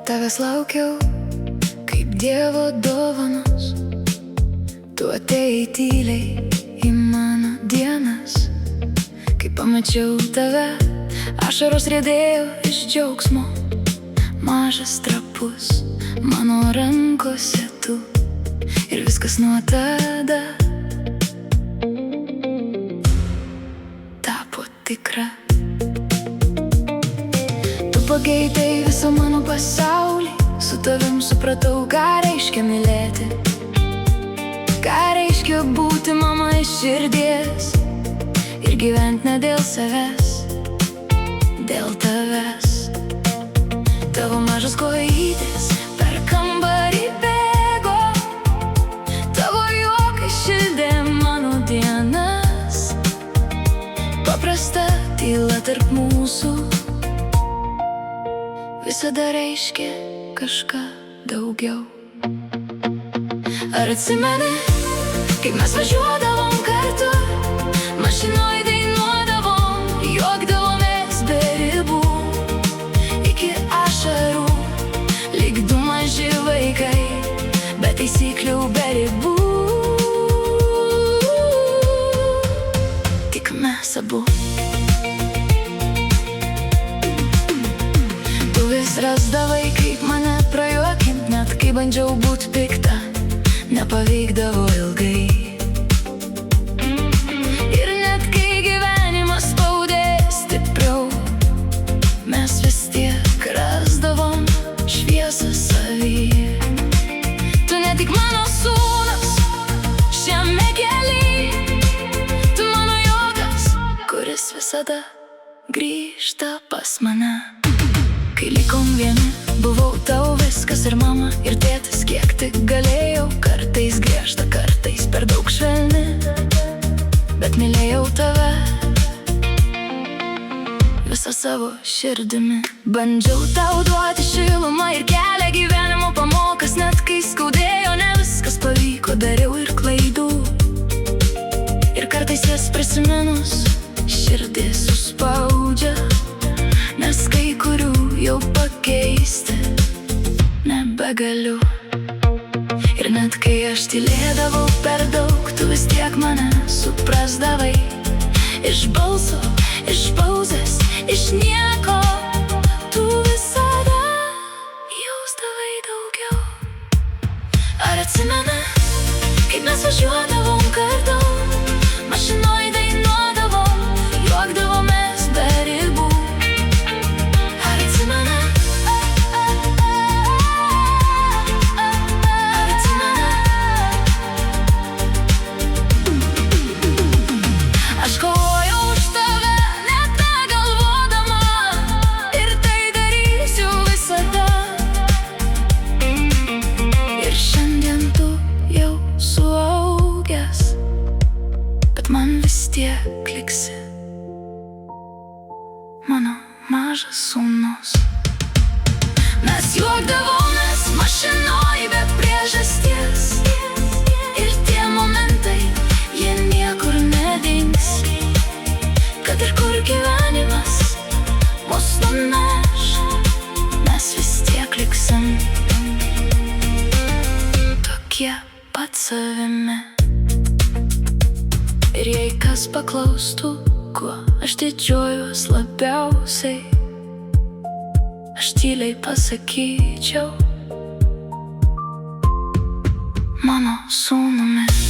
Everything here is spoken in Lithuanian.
Tavęs laukiau kaip Dievo dovanos. Tu atėjai tyliai į mano dienas. Kai pamačiau tave, ašaros riedėjo iš džiaugsmo. Mažas trapus mano rankose tu, ir viskas nuo tada tapo tikra. Tu pakeitei visą mano pasaulį, su tavim supratau, ką reiškia mylėti, ką reiškia būti mama iš širdies ir gyvent ne dėl savęs, dėl tavęs. Tavo mažas kojytės per kambarį bėgo, tavo juokai šildė mano dienas. Paprasta tyla tarp mūsų visada reiškia kažką daugiau. Ar atsimeni, kaip mes važiuodavom kartu, mašinoj dainuodavom, juokdavomės be ribų, iki ašarų, lyg du maži vaikai, be taisyklių, be ribų. Tik mes abu. Tu vis rasdavai, kaip mane prajuokint, net kai bandžiau būt pikta, nepavykdavo ilgai. Ir net kai gyvenimas spaudė stipriau, mes vis tiek rasdavom šviesą savyje. Tu ne tik mano sūnus šiame kely, tu mano juokas, kuris visada grįžta pas mane. Kai likom vieni, buvau tau viskas, ir mama, ir tėtis, kiek tik galėjau. Kartais griežta, kartais per daug švelni, bet mylėjau tave visą savo širdimi. Bandžiau tau duoti šilumą ir kelią, gyvenimo pamokas, net kai skaudėjo, ne viskas pavyko, dariau ir klaidų. Ir kartais jas prisiminus širdis suspaudžia, nes kai kurių jau pakeisti nebegaliu. Ir net kai aš tylėdavau per daug, tu vis tiek mane suprasdavai. Iš balso, iš pauzės, iš nieko, tu visada jausdavai daugiau. Ar atsimeni, kaip mes važiuodavom kartu, mašinoj dainuodavom, juokdavomės be ribų. Man vis tiek liksi mano mažas sūnus. Mes juokdavomės mašinoj be priežasties, ir tie momentai, jie niekur nedings. Kad ir kur gyvenimas mus nuneš, mes vis tiek liksim tokie pat savimi. Ir jei kas paklaustų, kuo aš didžiuojuos labiausiai, aš tyliai pasakyčiau, mano sūnumi.